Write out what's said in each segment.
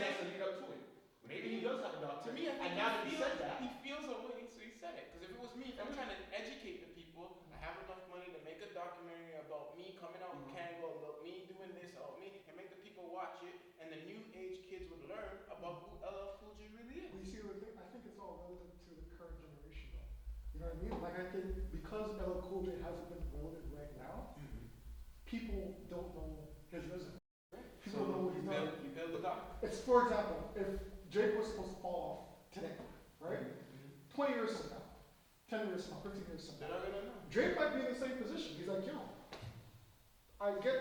has to lead up to it. Maybe he does have a To documentary. me, I think And now that he said that, he feels a way, so he said it. Because if it was me, if I'm trying to educate the people, I have enough money to make a documentary about me coming out with Kango, about me doing this, about me, and make the people watch it, and the new age kids would learn about who LL Cool J really is. Well, you see, I think it's all relative to the current generation, though. You know what I mean? Like, I think because LL Cool J hasn't been relevant right now, people don't know his resume. People don't know what he's done. You build the doc. It's, for example, if Drake was supposed to fall off today, right? 20 years from now, 10 years from now, 15 years from They're now, not gonna know. Drake might be in the same position. He's like, yo, I don't think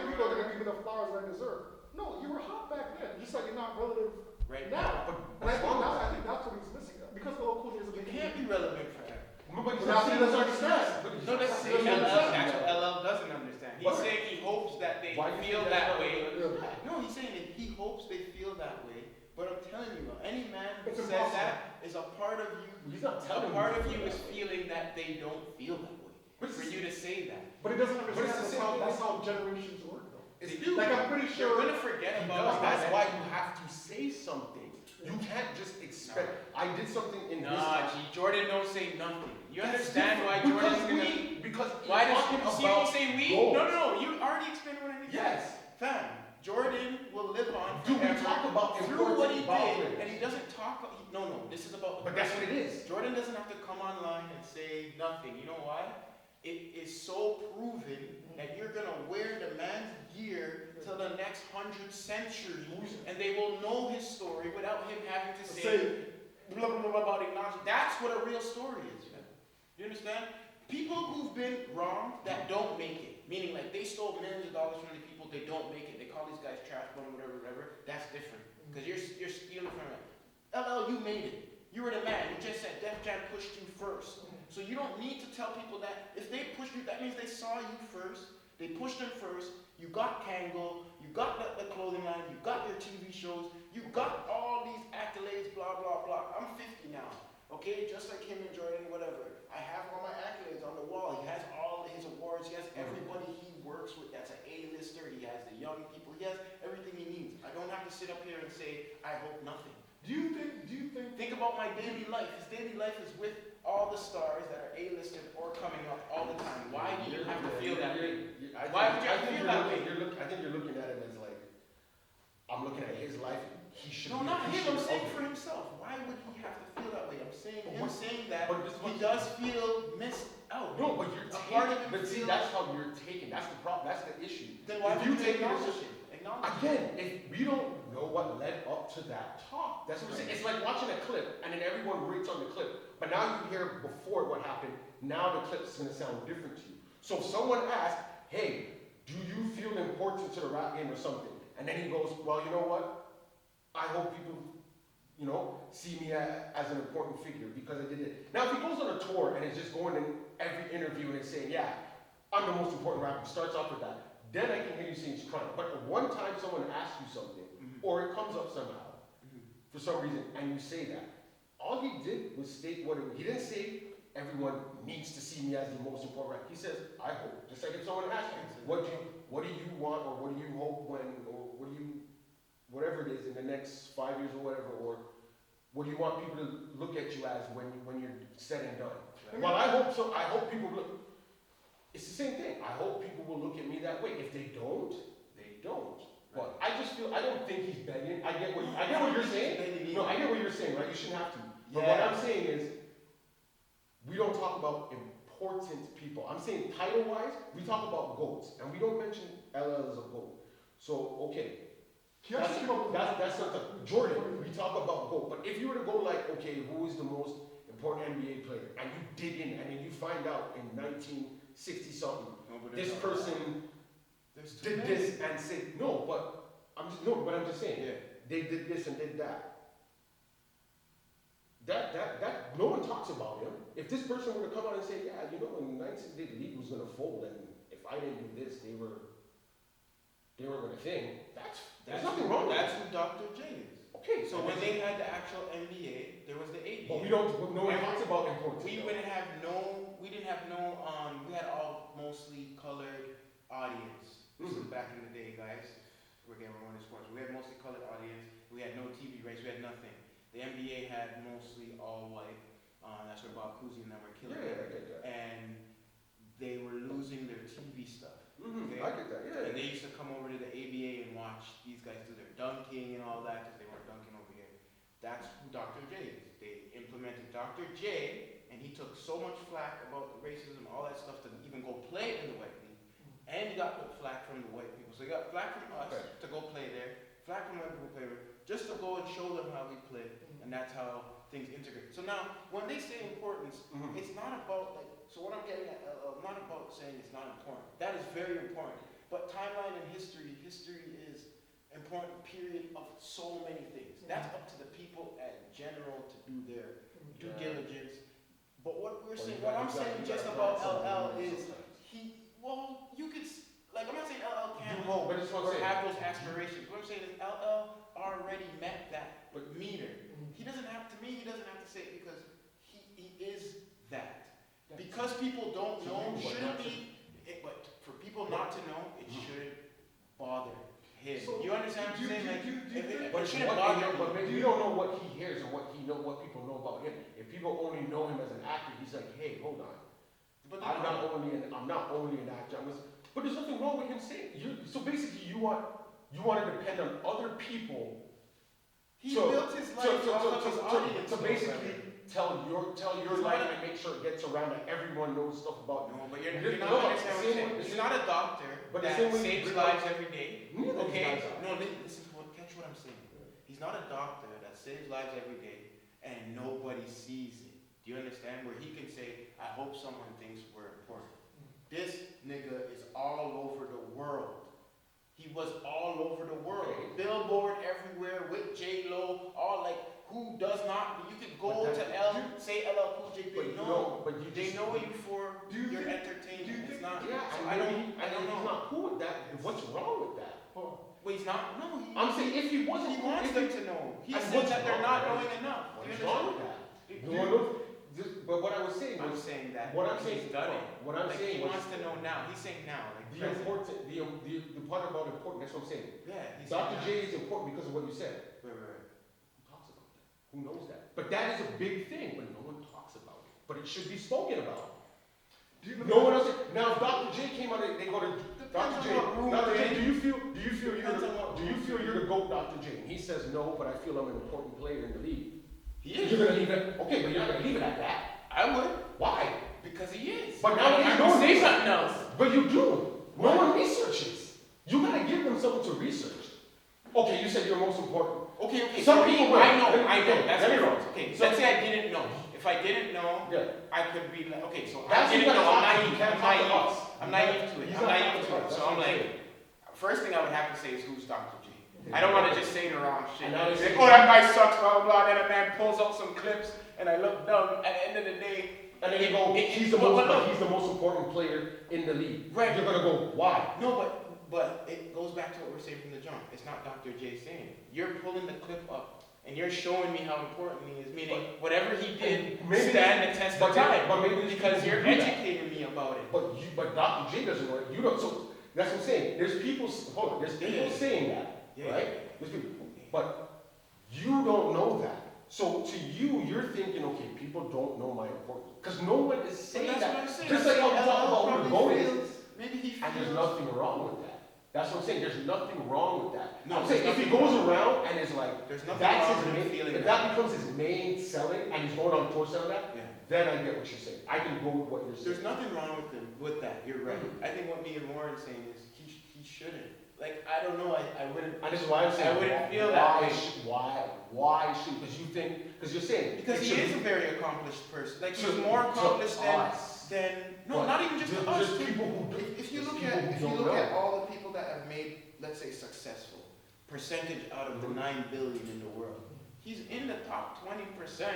people are gonna give me the flowers I deserve. No, you were hot back then. Just like you're not relative Right now. now. And I think that's what he's missing. Because the Cool J is a You big can't be relevant forever. but he's Now not he saying doesn't that's understand. But he's No, not that's saying LL. that. That's what LL doesn't understand. He's What? saying he hopes that they Why do you feel think that's that not way. relevant? No, he's saying that he hopes they feel that way. But I'm telling you, any man who It's says impossible. that is a part of you. He's not A telling part of you you is that way. feeling that they don't feel that way. But For it's- you to say that. But he doesn't But it's understand the same thing. that's how generations work, though. It's Like, I'm pretty You're sure. gonna forget He about does. that. That's why you have to say something. You can't just expect. I did something in this Nah, time. G, Jordan don't say nothing. You That's understand why different. Jordan's Because gonna... because Why you're does talking you see when about you say we? goals. No, you already explained what I need. Yes. Fam, Jordan will live on Do we forever talk about through what he important ball did, players? and he doesn't talk. No, this is about. But that's what it is. Jordan doesn't have to come online and say nothing. You know why? It is so proven that you're gonna wear the man's gear till the next 100 centuries, and they will know his story without him having to say blah blah blah about acknowledging. That's what a real story is, man. You understand? People who've been wrong that don't make it, meaning like they stole millions of dollars from the people, they don't make it. They call these guys trash bum, whatever. That's different because you're stealing from it. LL, you made it. You were the man. You just said Def Jam pushed you first. So you don't need to tell people that. If they pushed you, that means they saw you first. They pushed them first. You got Kango. You got the clothing line. You got your TV shows. You got all these accolades, blah, blah, blah. I'm 50 now. Okay? Just like him and Jordan, whatever. I have all my accolades on the wall. He has all his awards. He has everybody he works with that's an A-lister. He has the young people. He has everything he needs. I don't have to sit up here and say, I hope nothing. Do you think? Think about my daily life. His daily life is with all the stars that are A-listed or coming up all the time. Why do you have to feel that way? Why would you have to feel that way? I think you're looking at it as like, I'm looking at his life. He should. No, be, not he him. should I'm saying okay. for himself. Why would he have to feel that way? I'm saying him But- saying that but this he was- does feel missed out. No, but you're A part of taking. him But see, feels- that's how you're taking. That's the problem. That's the issue. Then why If would you take it as acknowledge a- it? Acknowledge it. Again, if we don't know what led up to that talk, that's what I'm saying. It's like watching a clip and then everyone rates on the clip. But now you hear before what happened, now the clip's gonna sound different to you. So if someone asks, hey, do you feel important to the rap game or something? And then he goes, well, you know what? I hope people, see me as an important figure because I did it. Now if he goes on a tour and is just going in every interview and saying, yeah, I'm the most important rapper, starts off with that. Then I can hear you saying he's crying. But one time someone asks you something, or it comes up somehow, for some reason, and you say that, all he did was state what he didn't say, everyone needs to see me as the most important rapper. He says, I hope. Just like if someone asks you, what do you want, or what do you hope when, or whatever it is in the next 5 years or whatever, or what do you want people to look at you as when you're said and done? Well, I hope so. I hope people look. It's the same thing. I hope people will look at me that way. If they don't, they don't. But I just feel, I don't think he's begging. I get what you're saying. No, I get what you're saying, right? You shouldn't have to. But what I'm saying is, we don't talk about important people. I'm saying title-wise, we talk about GOATs. And we don't mention LL as a GOAT. So, okay. That's not the Jordan. We talk about GOAT. But if you were to go like, okay, who is the most important NBA player? And you dig in, and then you find out in 1960 something, this person did this and said no, but I'm just saying, they did this and did that. That no one talks about him. If this person were to come out and say, yeah, in 1960 the league was gonna fold, and if I didn't do this, they were gonna think. There's nothing wrong with That's that. who Dr. J is. Okay, So when they had the actual NBA, there was the ABA. but no one talks about importance. We didn't have we had all mostly colored audience. This is back in the day, guys. again, we're only sports. We had mostly colored audience. We had no TV rights. We had nothing. The NBA had mostly all white. That's where Bob Cousy and them were killing it. I get that. And they were losing their TV stuff. Okay? I get that, yeah. And they used to come over to the ABA and watch these guys do their dunking and all that because they weren't dunking over here. That's who Dr. J is. They implemented Dr. J, and he took so much flack about racism, all that stuff, to even go play in the white league. And he got flack from the white people. So he got flack from us to go play there, flack from white people to play there, just to go and show them how we play. And that's how things integrate. So now, when they say importance, it's not about, like, so what I'm getting at, not about saying it's not important. That is very important. But timeline and history is important period of so many things. That's up to the people at general to do their due diligence. But what I'm saying just about LL is you could, like, I'm not saying LL can't have those aspirations. What I'm saying is LL already met that meter. He doesn't have to say it because he is that. Because people don't know, shouldn't be, but for people not to know, it shouldn't bother him. So, you understand what I'm saying? But it shouldn't bother him. But maybe you don't know what he hears or what people know about him. If people only know him as an actor, he's like, hey, hold on. I'm not only an actor. But there's nothing wrong with him saying. So basically, you want to depend on other people. He built his life off of his audience. To basically tell your life and make sure it gets around that everyone knows stuff about you. No, but you're not understanding what I'm saying. He's not a doctor that saves lives every day. Okay? No, listen to catch what I'm saying. He's not a doctor that saves lives every day and nobody sees it. Do you understand? Where he can say, I hope someone thinks we're important. This nigga is all over the world. He was all over the world. Billboard everywhere with J-Lo, all like, who does not, you could go to say LL Cool J, they know you for your entertainment. It's not, I don't know. He's not cool with that. What's wrong with that? Well, he's not, no. I'm saying if he wasn't, he wants them to know. He said that they're not knowing enough. What's wrong with that? But what I was saying was, I'm saying that he's done it. What I'm saying he wants to know now. He's saying now. Like the part about important, that's what I'm saying. Yeah. Dr. J is important because of what you said. Right. Who talks about that? Who knows that? But that is a big thing, but no one talks about it. But it should be spoken about. No one else. Now, if Dr. J came out, they go to Dr. J. Dr. J, do you feel you're the GOAT, Dr. J? And he says no, but I feel I'm an important player in the league. He is. You're gonna leave it. Okay, but you're not gonna leave it at that. I would. Why? Because he is. But now I don't say something else. But you do. No one researches. You gotta give them something to research. Okay, you said you're most important. Okay. Some people. I know. That's different. Okay, so let's say I didn't know. If I didn't know, I could be like, okay, so I didn't know. I'm naive to it. So I'm like, first thing I would have to say is who's Dr. J. I don't want to just say the wrong shit. Like, oh, that guy sucks, blah, blah, blah. Then a man pulls out some clips, and I look dumb. At the end of the day, and then you go, he's the most important player in the league. Right. You're gonna go, why? No, but it goes back to what we're saying from the jump. It's not Dr. J saying it. You're pulling the clip up, and you're showing me how important he is. Meaning, whatever he did, stand the test of time. But maybe because you're educating me about it. But Dr. J doesn't know it. You don't. So that's what I'm saying. There's people saying that. Right? But you don't know that. So to you, you're thinking, okay, people don't know my importance. Because no one is saying that. Just like how we talk about who the GOAT is. Maybe he feels. And there's nothing wrong with that. That's what I'm saying. There's nothing wrong with that. No, I'm saying if he goes around and is like, there's nothing that's wrong his with main, feeling if that becomes his main selling and he's going on tour selling that, then I get what you're saying. I can go with what you're saying. There's nothing wrong with that. You're right. I think what me and Warren's saying is he shouldn't. Like, I don't know, I wouldn't. And this is why I'm saying, I wouldn't feel that way. Why should? Because you're saying. Because he is a very accomplished person. Like, he's more accomplished than not even just to us. People who do. If you look at all the people that have made, let's say, successful, percentage out of the 9 billion in the world, he's in the top 20%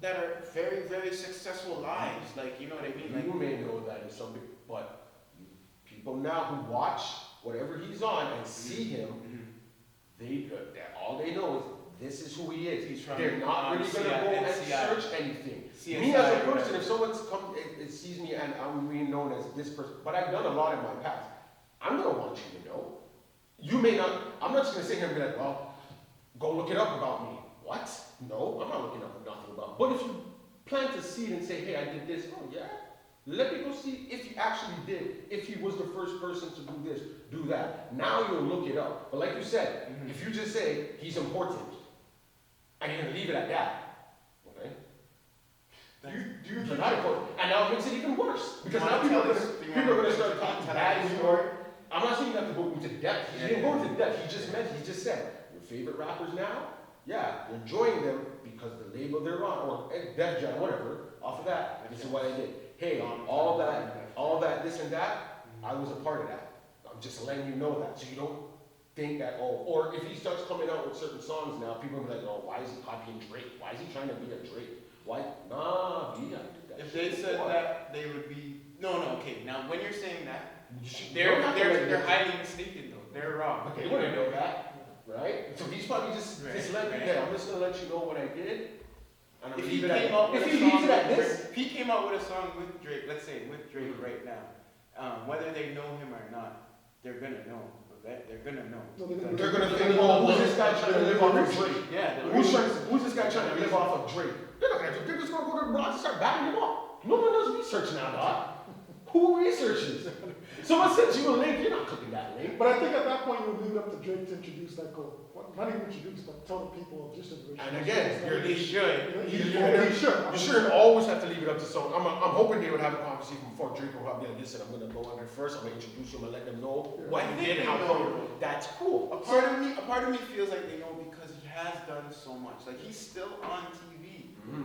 that are very, very successful lives. Like, you know what I mean? Like, you may know that in some, but people now who watch whatever he's on and see him, all they know is this is who he is. They're not really going to go and search anything. Me as a person, if someone sees me and I'm being known as this person, but I've done a lot in my past, I'm going to want you to know. You may not, I'm not just gonna sit here and be like, well, go look it up about me. What? No, I'm not looking up nothing about. But if you plant a seed and say, hey, I did this, oh yeah, let people see if you actually did, if he was the first person to do this, do that. Now you'll look it up. But like you said, if you just say he's important, and you're gonna leave it at that, okay? Do you You're think not important. And now it makes it even worse. Because now people are gonna start talking bad in your. I'm not saying you have to go into depth. He didn't go into depth. He just said, your favorite rappers now, yeah, you're enjoying them because the label they're on, or Def Jam, whatever, off of that, this is what I did. Hey, all that, this and that, I was a part of that. I'm just letting you know that, so you don't think that, oh, or if he starts coming out with certain songs now, people will be like, oh, why is he copying Drake? Why is he trying to be a Drake? Why? Nah, B, I did that. If they shit said before. that, they would be, no, okay, now when you're saying that, You don't have to let they're it- highly mistaken though, they're wrong. Okay, you wouldn't know that, right? So he's probably just let me Right. get. I'm just gonna let you know what I did. And I'm If he leave it at came out with if a he leaves song it at with this, Drake, if he came out with a song with Drake, let's say with Drake right now, whether they know him or not, they're gonna know. Okay? They're gonna know. No, they're gonna think, well, who's this guy trying to live off of Drake? Yeah. Who's this guy trying to live off of Drake? They're not gonna do. They're just gonna go to the blog and start backing him up. No one does research now, dog. Who researches? Someone sends you a link, you're not clicking that link. But I think at that point you would leave it up to Drake to introduce that goal. Not even introduce, but tell the people of this generation. And again, They should. He You should. shouldn't always have to leave it up to someone. I'm hoping they would have a conversation before Drake will probably be like, listen, I'm gonna go on there first, I'm gonna introduce you and let them know what I he think did and they how know. come. That's cool. A part of me feels like they know because he has done so much. Like he's still on TV.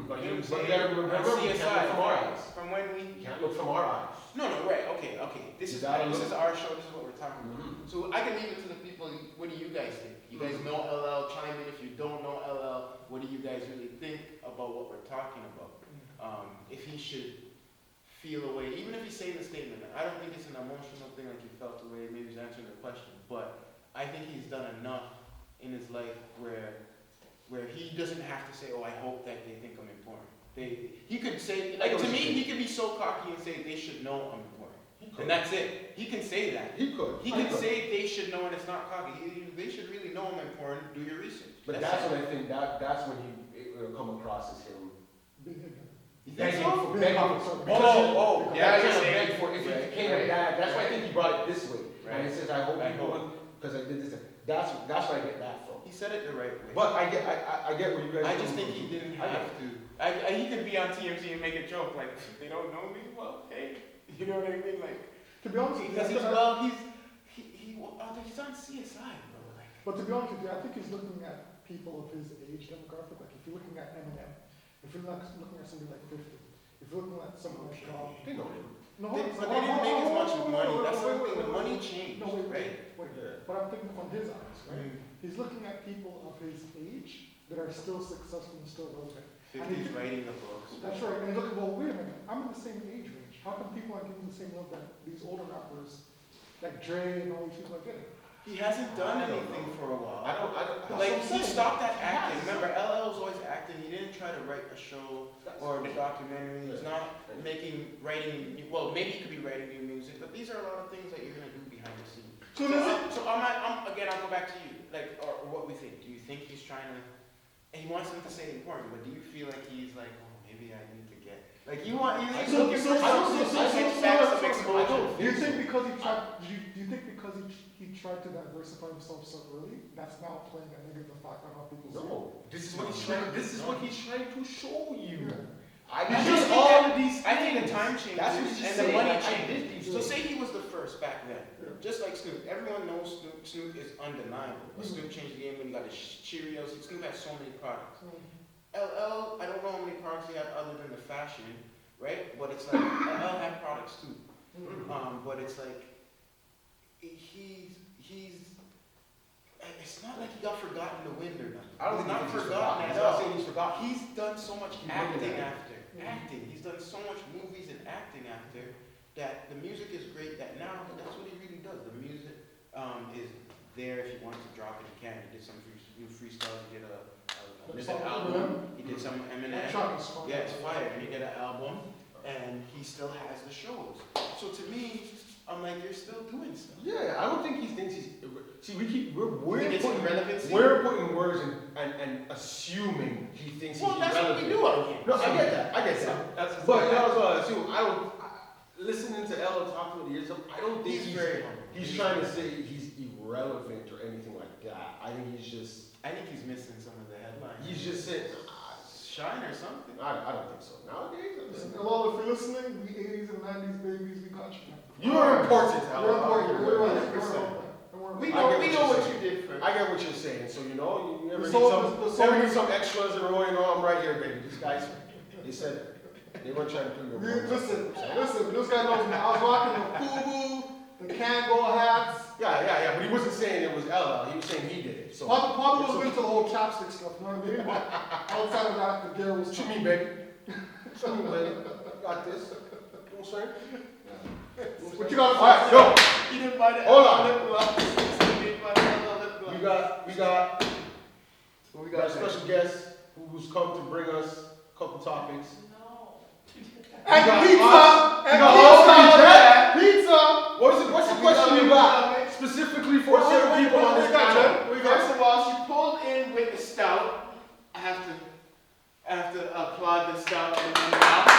But You know you what I'm gotta saying? remember, On you can't look from our eyes. From when we. You can't look from our eyes. No, right, okay. This You is gotta this look- is our show. This is what we're talking about. Mhm. So I can leave it to the people. What do you guys think? You guys know LL? Chime in if you don't know LL. What do you guys really think about what we're talking about? If he should feel away, even if he's saying the statement, I don't think it's an emotional thing like he felt away. Maybe he's answering the question, but I think he's done enough in his life where he doesn't have to say, "Oh, I hope that they think I'm important." He could say, like to me, he could be so cocky and say they should know I'm important, and that's it. He can say that. He could. He can say they should know, and it's not cocky. They should really know I'm important. Do your research. But that's what I think, that's when it will come across as him Big hitter. You think begging so? for, begging for, Oh, because yeah, trying you're to saying- beg for, if right, he came right, like that, that's why I think he brought it this way. Right. And he says, I hope I people, hope. because I did this, that's where I get that from. He said it the right way. But I get where you guys. I just think he didn't I have to. He could be on TMZ and make a joke like, they don't know me. Well, hey, you know what I mean? Like, To be honest with you, because he's on CSI, bro. Like, but to be honest with you, I think he's looking at people of his age demographic. Like if you're looking at Eminem, if you're looking at somebody like 50, if you're looking at someone like They know him. no, but hold on, they didn't make as much hold on, money. hold on, That's the wait, thing. The wait, money wait. changed, No, wait, right? wait. Yeah. But I'm thinking from his eyes, right? Mm. He's looking at people of his age that are still successful and still relevant. 50's writing the books. That's right. And you look at, well, wait a minute, I'm in the same age range. How come people aren't giving the same love that these older rappers, like Dre and all these people are getting? He hasn't done anything for a while. I don't. That's Like, what I'm he saying. stopped that He acting. has. Remember, LL was always acting. He didn't try to write a show or the documentary. He's not writing, well, maybe he could be writing new music, but these are a lot of things that you're going to do behind the scenes. So again, I'll go back to you, like, or what we think. Do you think he's trying to, and he wants them to say important, but do you feel like he's like, oh, maybe I need to get, like, he's looking for some exposure. Do you think because he tried? Do you think because he tried to diversify himself so early, that's now playing a negative effect on how people see him? No, this is what he's trying. This is what he's trying to show you. I just all of these. I think the time changes That's what he's and saying. the money I did changes. these So things. say he was the first back then, Yeah. just like Snoop. Everyone knows Snoop is undeniable. But Mhm. Snoop changed the game when he got his Cheerios. Snoop has so many products. Mm. LL, I don't know how many products he had other than the fashion, right? But it's like LL had products too. But it's like he's. It's not like he got forgotten in the wind or nothing. I don't He's think not he's forgotten He's at not all. saying he's forgotten. He's done so much He's acting looking at after. Mhm. Acting. He's done so much movies and acting after that the music is great that now that's what he really does. The music is there if he wants to drop it, he can. He did some new freestyles, he did a album, he did some Eminem. Yeah, it's fire. And he did an album and he still has the shows. So to me, I'm like, you're still doing stuff. Yeah, I don't think he thinks he's. See, we're Think it's irrelevancy? we're putting words and assuming he thinks Well, he's that's what we irrelevant. do out here. No, I get that. But you know, assume I don't. Listening to Ella talk about the years, I don't think He's very humble. he's trying to say he's irrelevant or anything like that. I think he's just. I think he's missing some of the headlines. He's just saying. Shine or something. I don't think so. Nowadays, Listen, hello, if you're listening, we 80s and 90s babies, we got you. you are important, Ella. You're important. You're You're important. important. We I know, get we what know you're what saying. you did first. I get what you're saying. So you know, you ever The need soul- some, the soul- ever need some extras in a row, you know, I'm right here, baby. These guys, they said they weren't trying to put your Listen, this guy knows me. I was rocking the FUBU, the Kango hats. Yeah. But he wasn't saying it was Ella. He was saying he did it. So Probably was into the whole chapstick stuff, you know what I mean? But outside of that, the gear was what you mean, baby? What you mean, baby? Got this. You know what I'm saying? What you got? All right, yo. He didn't buy the Hold on. lip gloss. He didn't buy the lip gloss. We got a special guest who's come to bring us a couple topics. And got pizza! us. And You got pizza! What's the question you got specifically for certain people on this channel? First of all, she pulled in with the stout. I have to applaud the stout and the mouth.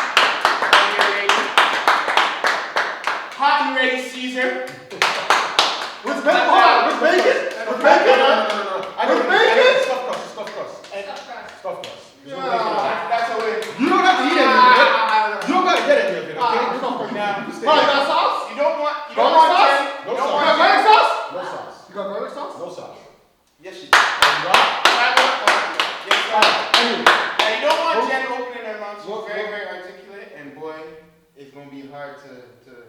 Hot and ready, Caesar. With bacon? With bacon? With bacon? No. I With don't bacon? Stuff crust. Yeah. That's a win. You don't have to eat any of it. You don't gotta get any of it, okay? Now, You stay Right, there. you got sauce? you don't want Garlic sauce? Jen- No you don't sauce. You want got garlic sauce? No sauce. You got garlic sauce? No sauce. Yes, you do. Yes, anyway. Now, you don't want Jen opening her mouth. She's What- very, what- very articulate, and boy, it's gonna be hard to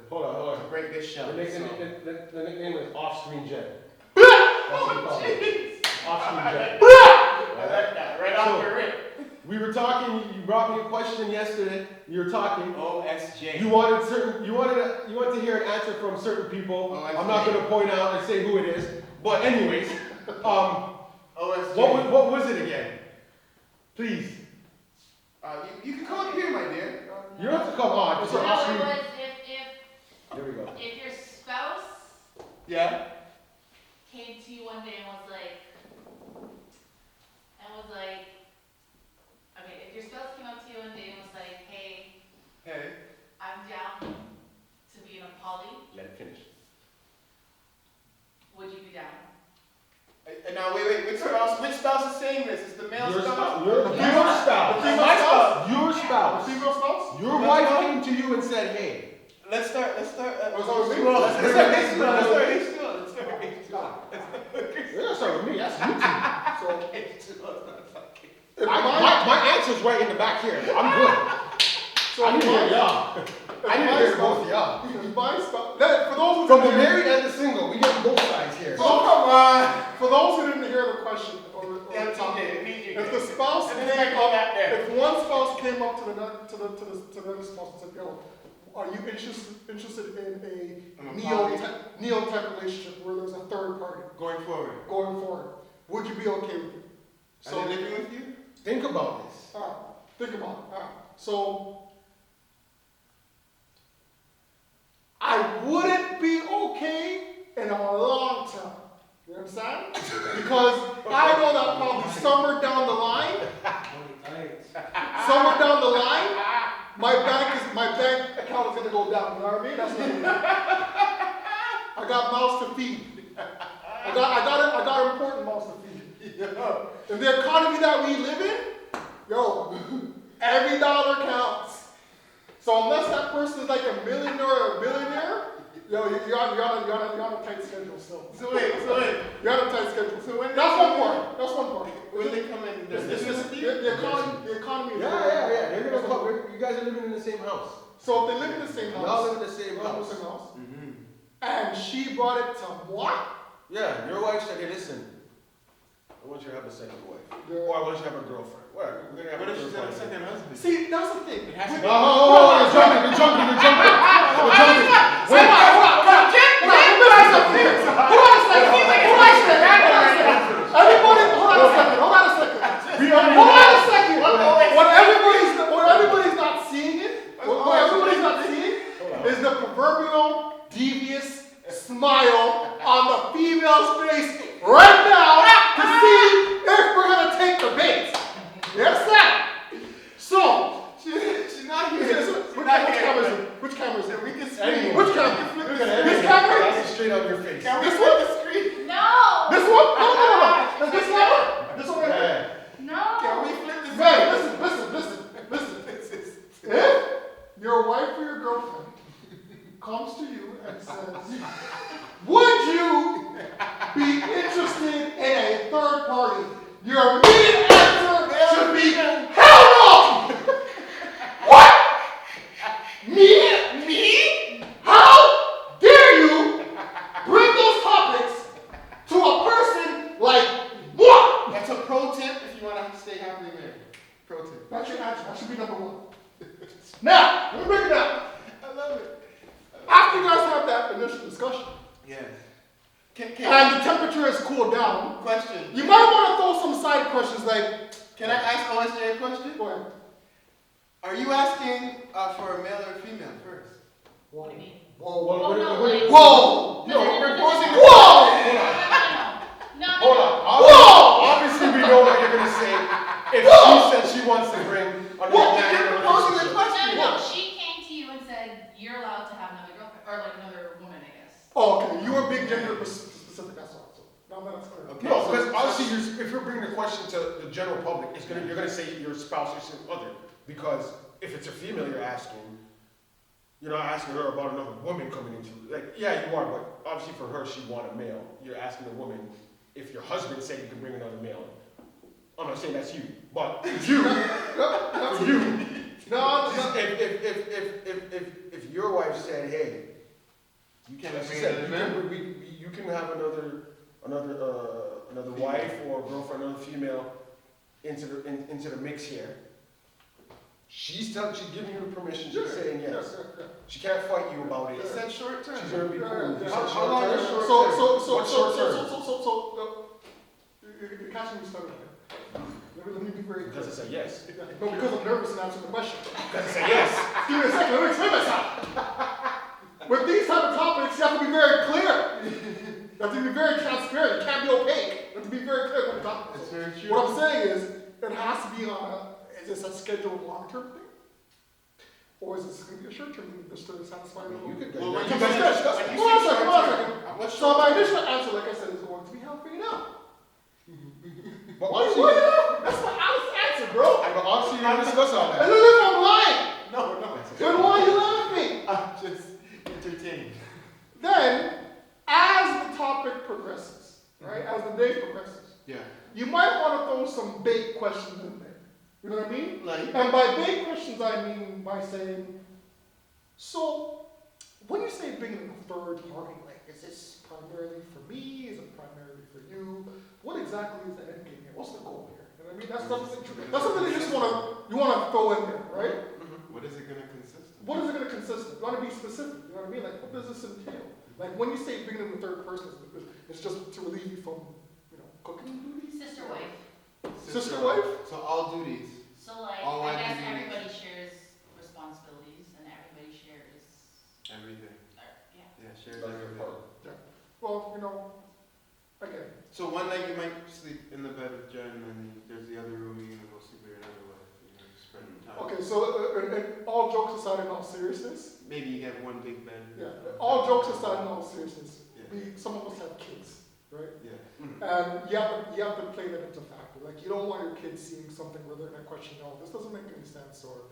Hold on. to break this shell. The so. nickname is Off-Screen Jet. That's what we call it. Off-Screen Jet. I like that. Right off the rip. We were talking, you brought me a question yesterday. You were talking. OSJ. You wanted to hear an answer from certain people. OSJ. I'm not going to point out and say who it is. But anyways, OSJ. what was it again? Please. You can come up here, my dear. You don't have to come on. It's No, an it off-screen. was There we go. if your spouse Yeah. came to you one day and was like, okay, if your spouse came up to you one day and was like, hey, Hey. I'm down to be in a poly, Let it finish. would you be down? Now wait. Which spouse is saying this? Is the male Your spouse? spouse. Your The spouse. female spouse? Your spouse. The female spouse? Your wife came to you and said, hey. Let's start. Oh, it's always me? Well, Let's let's start start. H2. You're not starting with me. That's you two. If My answer's right in the back here. I'm good. I need to hear y'all. I need to hear both of y'all. If my spouse, for those who From the didn't hear- married and the single, we get both sides here. Oh, come on. For those who didn't hear the question or Yeah, the topic, TJ. if the spouse And then I call that there. if one spouse came up to the other spouse and said, "Yo, are you interested in I'm a a poly. neo type relationship where there's a third party Going forward. going forward? Would you be okay with it?" So So, living with you? Think about this. think about it. So, I wouldn't be okay in a long term. You understand? Because I know that probably somewhere down the line, my bank account is gonna go down. You know what I mean? That's what I mean. I got mouths to feed. I got important mouths to feed. In the economy that we live in, yo, every dollar counts. So unless that person is like a millionaire or a billionaire, yo, you're on a tight schedule still. So wait. You're on a tight schedule. So when That's one part. That's one part. When they come in, does this with you? The economy is Yeah. They're gonna come. You guys are living in the same house. So if they live in the same house, Y'all live in the same y'all live in house. the same house, Mm-hmm. and she brought it to what? Yeah, your wife said, hey, listen, I want you to have a second wife. Or I want you to have a girlfriend. Whatever. We're gonna have What a if she third said a party. second husband? See, that's the thing. It has to be. No, you're jumping. Wait. Hold on a second. What everybody's not seeing is the proverbial deviant your immediate answer should be, hell no! What? Me? How dare you bring those topics to a person like what? That's a pro tip if you want to stay happily married. Pro tip. That's your answer. That should be number one. Now, let me break it down. I love it. After you guys have that initial discussion, Yes. and the temperature has cooled down, Question. you might want to throw some side questions like, Can I ask OSJ a question? go ahead. Are you asking for a male or a female first? What do you mean? Whoa, Oh, no, like- whoa, No, we're posing the whoa, No. Hold on. Whoa! Obviously, we know what you're gonna say. If she said she wants to bring another Whoa, man in a you're proposing the relationship. question. No, she came to you and said, you're allowed to have another girlfriend, or like another woman, I guess. Oh, okay, you were being gender specific, that's all. So now that's clear. Okay. No, because obviously, if you're bringing the question to the general public, you're gonna say your spouse or some other. Because if it's a female you're asking, you're not asking her about another woman coming into it. Like, yeah, you are, but obviously for her, she want a male. You're asking the woman if your husband said you can bring another male. I'm not saying that's you, but for you, for you. No, If your wife said, hey, You can't like she bring said, another man? you can have another wife or girlfriend, another female into the mix here. She's giving you the permission. She's saying yes. She can't fight you about it. He said short term. She's gonna be cool. You said How short long term? is short What's short term? you're catching me stuttering. Let me be very clear. Because it said yes. No, because I'm nervous in answering the question. Because it said yes. Give me a second, let me explain myself. With these type of topics, you have to be very clear. You have to be very transparent. You can't be opaque. You have to be very clear with the topics. That's very true. What I'm saying is, it has to be is this a scheduled long-term thing? Or is this going to be a short-term thing just to satisfy I mean, you? you could Well, you when guys you said- discuss when that. you Hold on a said second, short hold on a term, second. what's So short my term? initial answer, like I said, is going to be how figured out. But Why obviously, you laughing? That's my honest answer, bro. but obviously you're gonna discuss all And that. then if I'm lying, No, no. then why are you laughing? I'm just entertained. Then, as the topic progresses, right, as the day progresses, Yeah. you might want to throw some bait questions in there. You know what I mean? Like, And by bait questions, I mean by saying, so, when you say bringing in a third party, like, is this primarily for me? Is it primarily for you? What exactly is the end game here? What's the goal here? You know what I mean? That's something you just want to throw in there, right? what is it gonna consist of? What is it going to consist of? You want to be specific. You know what I mean? Like, what does this entail? Like, when you say bringing in the third person, it's just to relieve you from, cooking duties? Sister wife. Sister wife? So all duties. So like, All I wives guess and duties. everybody shares responsibilities and everybody shares, Everything. yeah. Yeah, share Like your everything. part. Well, again, So one night you might sleep in the bed with Jen, and then there's the other room you're gonna go sleep with your other wife. Spread the time. okay, so and all jokes aside in all seriousness, Maybe you have one big bed. all jokes aside in all seriousness, Yeah. some of us have kids, right? Yeah. And you have to play that into factor. Like, you don't want your kids seeing something where they're going to question, no, this doesn't make any sense, or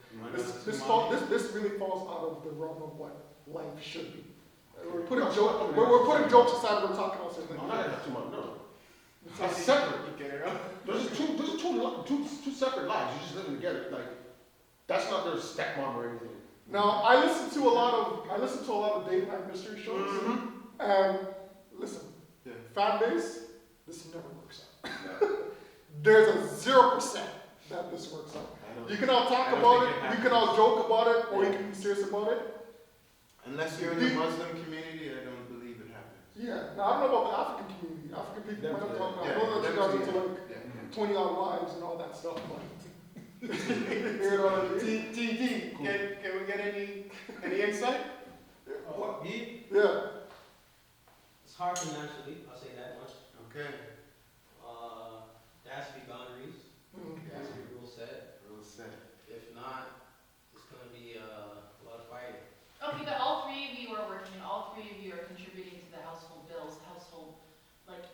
this really falls out of the realm of what life should be. We're putting jokes aside. We're talking about something. I'm not gonna have too much, no. It's separate. You get it up? Those are two separate lives. You're just living together. Like, that's not their stepmom or anything. Now, I listen to a lot of date night mystery shows, and listen, Yeah. fan base, this never works out. There's a 0% that this works out. You can all talk I don't about think it, it you can all joke about it, or you can be serious about it. Unless you're in the Muslim community, I don't believe it happens. Yeah. Now, I don't know about the African community. African people might have talked about. I know that you guys into like Yeah. 20 odd wives and all that stuff, but you know what I mean? TG, can we get any insight? What, me? Yeah. It's hard financially, I'll say that much. Okay. There has to be boundaries, Mhm. there has to be rules set. Rule set. If not, it's gonna be a lot of fighting. Okay, but all three of you are working, all three of you are contributing to the household bills, like,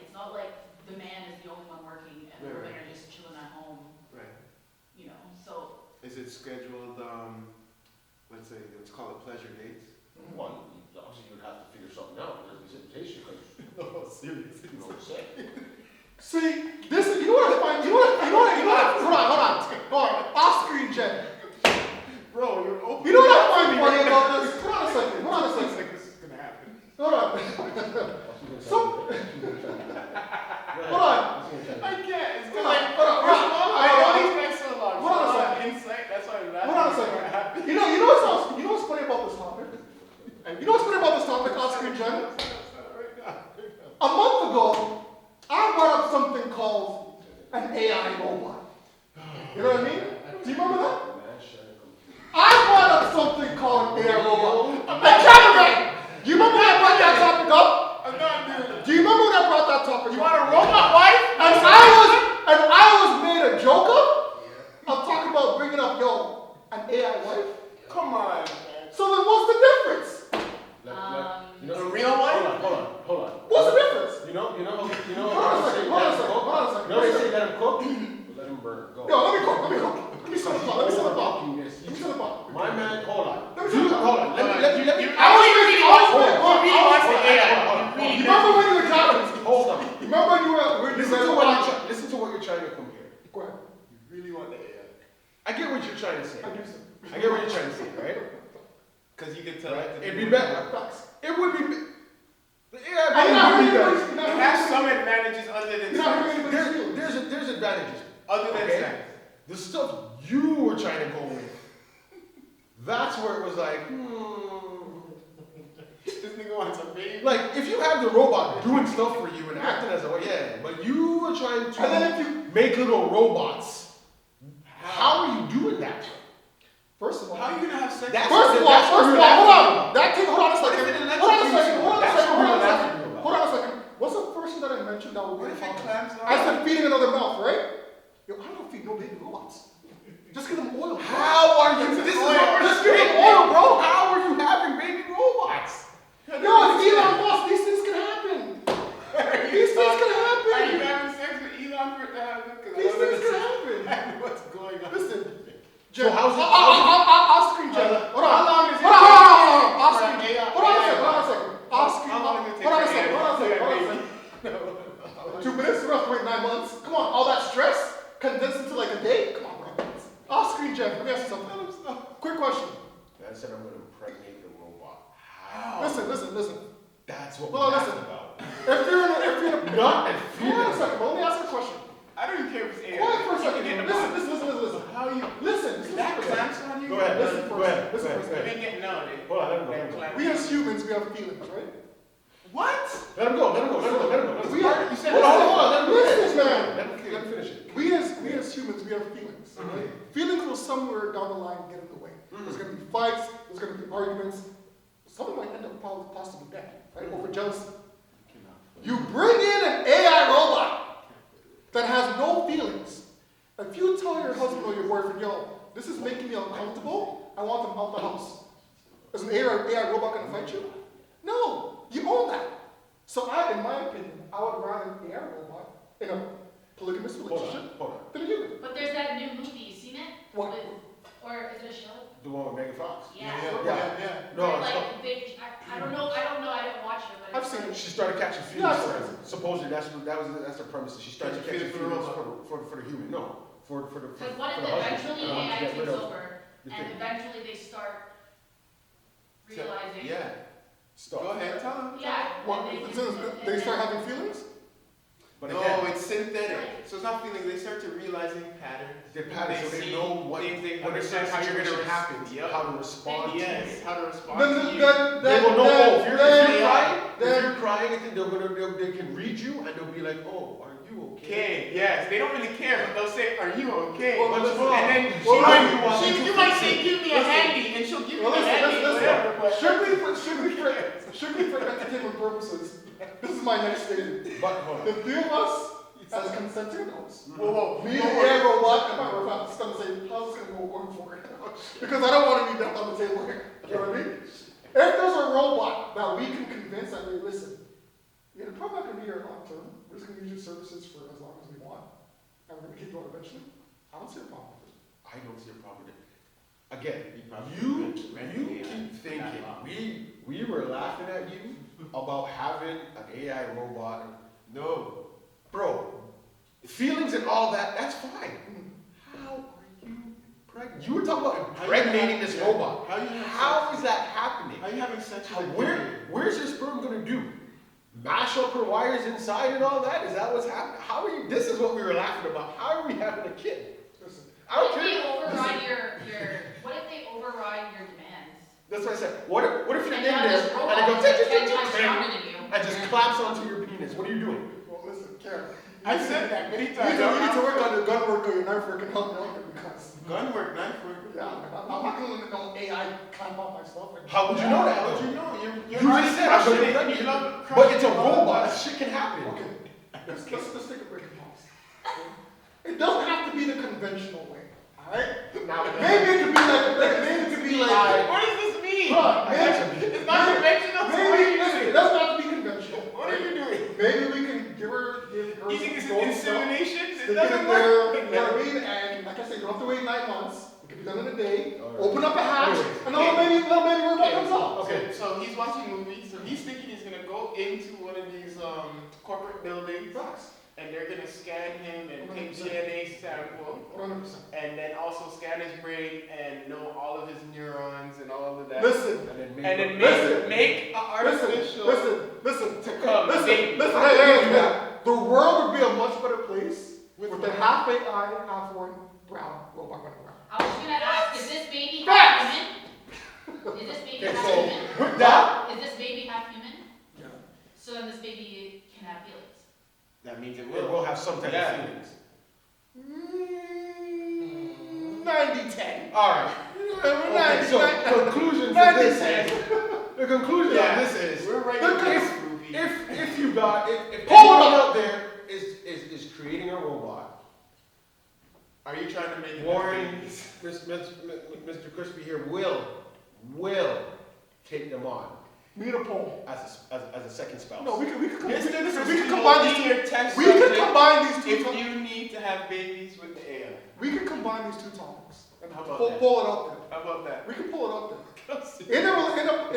it's not like the man is the only one working and the Right, women are just chilling at home, Right. so. Is it scheduled, let's say, let's call it pleasure dates? One, obviously you'd have to figure something out. There's this invitation because No, seriously. you know what I'm saying. See, this, you know Hold on. Off-screen gen. Bro, you're open. You know what I find funny about this? Hold on a second. Like this is gonna happen. Hold on. Hold on. I can't. It's Hold like, on. I know these guys so long. Hold on a second. Insight. That's why I'm laughing. Hold on a second. You know what's funny about this topic? You know what's funny about this topic, off-screen gen? A month ago, I brought up something called an AI robot. You know what I mean? Do you remember that? I brought up something called an AI robot. Hey, cameraman! Do you remember when I brought that topic up? I'm not doing it. Do you remember when I brought that topic up? You want a robot wife? And I was made a joke of? I'm talking about bringing up, an AI wife? Come on. So then what's the difference? You know, The real wife? Hold on. What's the difference? You know, Hold on a second. you know they say let him cook, let him burn. Go. Yo, let me cook. Let me set the pot. Let me set the pot. My man, hold on. Let me set the pot. Hold on. Let me. I really wants the AI. You remember when you were driving? Hold on. You remember when you were Listen to what you're trying to compare. Go ahead. You really want the AI. I get what you're trying to say. I do so. I get what you're trying to say, right? Because you can tell Right. it. It'd be better. Facts. It would be. The AI I'm not would be hearing better. anybody- It has some advantages other than You're not sex. hearing anybody's feelings. There's advantages. Other than Okay. sex. The stuff you were trying to go with. That's where it was like, This nigga wants a baby. Like, if you have the robot doing stuff for you and acting as a, but you were trying And then to if you, make little robots, how are you doing that? first of all, How are you gonna have sex? That's- hold on. Hold on a What if second. it Hold on a electrocutes second. you? That's what we're laughing about. Hold on a second. What's the first thing that I mentioned that would What be if it a clams down? I said feeding another mouth, right? Yo, I don't feed no baby robots. Just give them oil. How are you? This is what we're Just give them saying. oil, bro. How are you having baby robots? Yo, it's Elon Musk. These things can happen. These things can Are you happen. having sex with Elon for it to happen? Because These things can happen. What's going on? Listen. So how's it- Off screen, Jen. Hold on. How long is it? Hold on. Off For an screen. AI Hold on a second. Off screen. How long does it take Hold on a for second. AI Hold on a to second. have Hold on a baby? second. 2 minutes? We're not wait 9 months. Come on, all that stress condensed into like a day? Come on, bro. Off screen, Jeff. Let me ask you something. Quick question. I said I'm going to impregnate the robot. How? Listen. That's what Well, we're listen. talking about. If you're in a Not and hold on a feeling. second. But let me ask you a question. I don't even care if it's AI. Quiet for a You second. can get the Listen. How you? Listen. That clamps on you? Go ahead. Listen Go ahead. first. Go Listen ahead. You ain't getting none of it. Hold on, let him go, let him go. Clamp. We as humans, we have feelings, right? What? Let him go. Let him go. Let him go. Let him go. We are, you said, Hold on. Let him listen, man. Let him finish it. We as humans, we have feelings. Right? Feelings will somewhere down the line get in the way. There's gonna be fights, there's gonna be arguments. Someone might end up possibly dead, right? Over jealousy. You bring in an AI robot that has no feelings. If you tell your husband or your boyfriend, yo, this is making me uncomfortable, I want them out the house. Is an AI robot gonna fight you? No, you own that. So in my opinion, I would rather an AI robot in a polygamous relationship Hold on. than a human. But there's that new movie, you seen it? What? Or is it a show? The one with Megan Fox. Yeah. Yeah. No, Where, it's not. like, I don't know, I didn't watch it, but I've seen it. She started catching Yeah, feelings I've for seen him. Supposedly that's the premise. She started Catching catching feelings feelings for for the human. No, for the Because what if the husband. eventually And I want to AI get takes rid of over, the and thing. eventually they start realizing. Yeah. Stop. Go ahead, tell him. Yeah. What, and they start having feelings? But No, again, it's synthetic. So it's not feeling. They start to realizing patterns. they're patterns, so they see know what things, they when a understand certain how you're situation gonna happens, Yep. how to respond to Yes, it. how to respond Then, to you. They will know. Oh, if you're crying, then- if you're crying, I think they can read you and they'll be like, oh, are you okay? Okay, yes, they don't really care, but they'll say, "Are you okay?" Well, What's listen, wrong? And then well, you might say, "Give me a listen. handy," and she'll give you Well, a handy. Whatever, listen. but- Strictly for entertainment purposes, this is my next statement. But hold on. The three of us as consenting adults. Whoa, Me and the AI robot, I'm just gonna say, how's this gonna go going forward? Because I don't want to be left on the table here. You know what I mean? If there's a robot that we can convince that, hey, listen, you're probably not gonna be here long term. We're just gonna use your services for as long as we want, and we're gonna kick you out eventually. I don't see a problem with it. I don't see a problem with it. Again, you keep thinking we were laughing at you about having an AI robot. No. Bro, feelings and all that, that's fine. How are you pregnant? You were talking about impregnating this robot. How is that happening? How are you having sex with a Where's your sperm gonna do? Mash up her wires inside and all that? Is that what's happening? How are you? This is what we were laughing about. How are we having a kid? Listen, I don't What if they care. override what if they override your demands? That's what I said. What if you're And in now there this and robot it goes is 10 times stronger than you. and just clamps onto your penis? What are you doing? well, listen, Karen. I said that many You times. need to work on your gun work or your knife work and help me out here because. Gun work, knife work. Yeah, I'm not gonna let no AI climb up my stuff. How would you know that? How would you know? You You're just said I'm crushing gonna it. You love But it's a crushing it. robot. Shit can happen. Okay, let's take a break and pause. It doesn't have to be the conventional way, alright? Now, Maybe it could be like, What does this mean? Bruh, It's not conventional. So what are maybe, you listen, it doing? doesn't have to be conventional. What are you doing? Maybe we can give her You think this is some insemination? stick It it doesn't in work. there, you know what I mean? And like I said, you don't have to wait 9 months. It can be done in a day. Alright. Open up a hatch, Anyways, and little baby robot comes out. Okay. So he's watching movies. So he's thinking he's gonna go into one of these corporate buildings, and they're gonna scan him and take 100%. DNA sample, 100%. and then also scan his brain and know all of his neurons and all of that. Listen, And And then Listen. make an artificial. listen, to come, listen, baby. listen, How do you do hey. that? The world would be a much better place with With the what? half AI, half one brown robot running around. I was gonna ask, is this baby Facts. half human? Is this baby Okay, half so human? with that, Is this baby half human? Yeah. So then this baby can have feelings. That means it it will have some type Yeah. of feelings. 90-10. All right. Okay, so conclusion to this is the conclusion Yeah. of this is We're right Look, in if- this movie. if you got if Hold anyone up. out there is creating a robot, Are you trying to make it Warren, Mr. Crispy here will take them on We need a poll. as a second spouse. No, we can Mr. combine Crispy these your two. test We can subject combine these two. if you need to have babies with the AI. We can combine these two topics and How about pull that? it up there. How about that? We can pull it up there.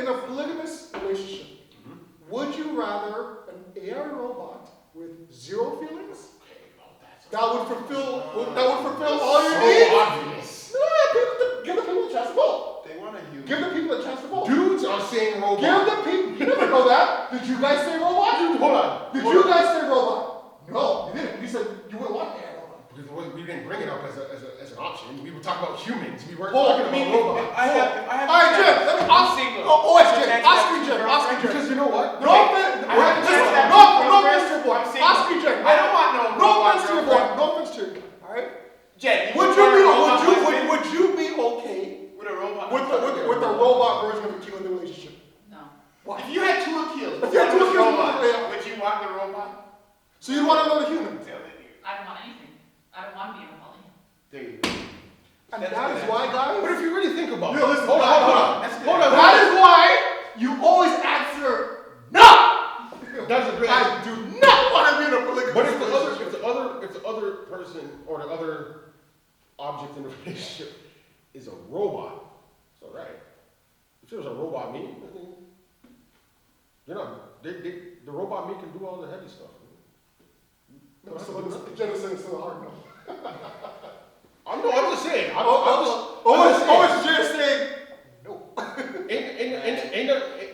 In a polygamous relationship, would you rather an AI robot with zero feelings that would fulfill all your needs? obvious. No, give the people a chance to vote. They want a human. Give the people a chance to vote. Dudes are saying robot. Give the people. You never know that. Did you guys say robot? Hold on. Did you guys say robot? No, you didn't. You said you wouldn't want AI robot. Because we didn't bring it up as an option. We were talking about humans. We weren't Hold talking on. about robots. I have. All right, Jim. Let me ask. single. Oh, it's Jim. That's Ask me, two Jim. girlfriends. Ask me, Jim. Because you know what? No offense. I have Listen, just had no two offense to your boy. girlfriends. I'm single. Ask me, Jim. I don't want no No robot offense to your boy. girlfriend. No offense to your boy. All right. Jen, Would you be okay with a robot? with a robot version of Akil in the relationship? No. Why? If you had two Akils, If you had two one was Akils, robot, one was- would you want the robot? So you want another human? I'm telling you. I don't want anything. I don't want to be in a poly. There you go. And That's that good is why, guys. But if you really think about it, Yeah, listen, hold on. That's good. Hold on. That is why you always answer no. That's a great I do not want to be in a polygamous But if relationship. the other person or the other object in the relationship is a robot, it's all right. If it was a robot me, the robot me can do all the heavy stuff. No, so Jensen is still a hard no. I'm just saying. It's just saying no.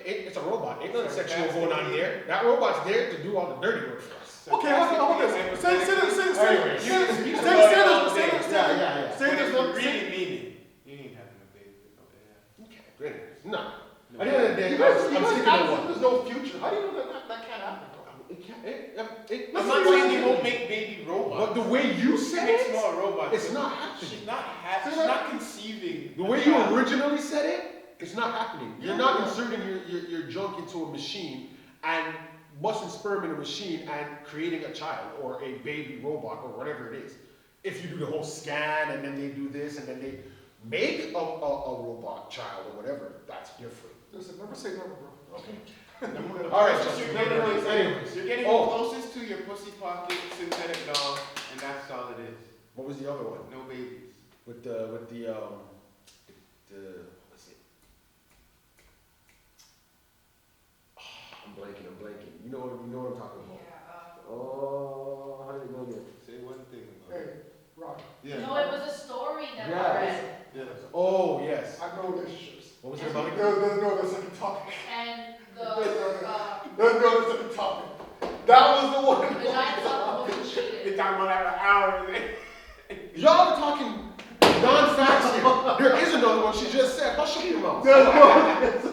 It's a robot. Ain't nothing sexual going on there. That robot's there to do all the dirty work for us. Okay, how about this? Say this one. Really mean it. You ain't having a baby with no AI. Okay, great. No. At the end of the day, You guys I'm sticking to act one. there's no future. How do you know that can't happen, bro? It can't. I'm not saying they won't make baby robots. But the way you She said makes it, small robots. it's not happening. She's not conceiving. The way you originally said it, it's not happening. You're not inserting your junk into a machine and busting sperm in a machine and creating a child or a baby robot or whatever it is. If you do the whole scan and then they do this and then they make a robot child or whatever, that's different. Listen, never say never, bro. Okay. All right, Justin, anyways, you're getting Oh. closest to your pussy pocket synthetic doll, and that's all it is. What was the other one? No babies. With the what's it? I'm blanking. You know what I'm talking about. Yeah. Oh, how did it go again. Say one thing about Hey, it. Rock, Yeah. No, it was a story that Yeah. I read, Yeah. Oh, yes. I know relationships. What was it about again? There's no other second topic. and There's no other second topic. That was the one. the guy thought the woman cheated. You're talking about that an hour and then. Y'all are talking non-facts here. There is another one she just said. Hush up your mouth. There's no,